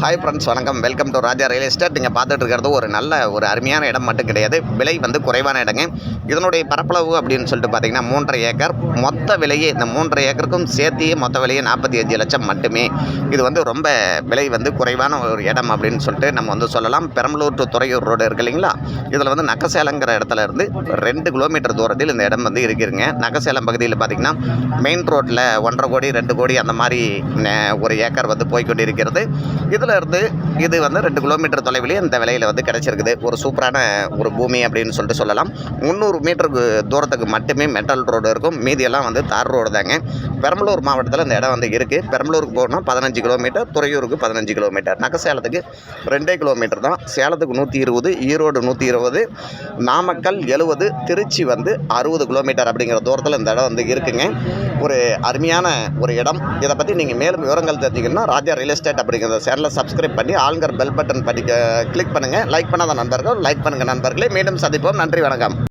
Hi friends, வணக்கம். Welcome to Raja real estate. நீங்கள் பார்த்துட்டு இருக்கிறது ஒரு அருமையான இடம் மட்டும் கிடையாது, விலை குறைவான இடங்க. இதனுடைய பரப்பளவு அப்படின்னு சொல்லிட்டு பார்த்தீங்கன்னா 3.5 ஏக்கர். மொத்த விலையே இந்த 3.5 ஏக்கருக்கும் சேர்த்தியே மொத்த விலையே 45 லட்சம் மட்டுமே. இது ரொம்ப விலை குறைவான ஒரு இடம் அப்படின்னு சொல்லிட்டு நம்ம சொல்லலாம். பெரம்பலூர் டு துறையூர் ரோடு இருக்கு இல்லைங்களா, இதில் நக்கசேலங்கிற இடத்துல இருந்து 2 கிலோமீட்டர் தூரத்தில் இந்த இடம் இருக்குதுங்க. நக்கசேலம் பகுதியில் பார்த்தீங்கன்னா மெயின் ரோட்டில் 1.5 கோடி 2 கோடி அந்த மாதிரி ஒரு ஏக்கர் போய்கொண்டு இருக்கிறது. இதில் இருந்து இது 2 கிலோமீட்டர் தொலைவிலேயே இந்த விலையில் கிடைச்சிருக்குது. ஒரு சூப்பரான ஒரு பூமி அப்படின்னு சொல்லிட்டு சொல்லலாம். 300 மீட்டருக்கு தூரத்துக்கு மட்டுமே மெட்டல் ரோடு இருக்கும், மீதியெல்லாம் தார் ரோடு தாங்க. பெரம்பலூர் மாவட்டத்தில் இந்த இடம் இருக்குது. பெரம்பலூருக்கு போகணும் 15 கிலோமீட்டர், துறையூருக்கு 15 கிலோமீட்டர், நக்கசேலத்துக்கு 2 கிலோமீட்டர் தான். சேலத்துக்கு 120, ஈரோடு 120, நாமக்கல் 70, திருச்சி 60 கிலோமீட்டர் அப்படிங்கிற தூரத்தில் இந்த இடம் இருக்குங்க. ஒரு அருமையான ஒரு இடம். இதை பற்றி நீங்கள் மேலும் விவரங்கள் தெரிஞ்சுக்கணும்னா ராஜா ரியல் எஸ்டேட் அப்படிங்கிற சேனலை சப்ஸ்கிரைப் பண்ணி ஆளுங்கிற பெல் பட்டன் கிளிக் பண்ணுங்கள். லைக் பண்ணாத நண்பர்கள் லைக் பண்ணுங்கள் நண்பர்களே. மீண்டும் சந்திப்போம். நன்றி, வணக்கம்.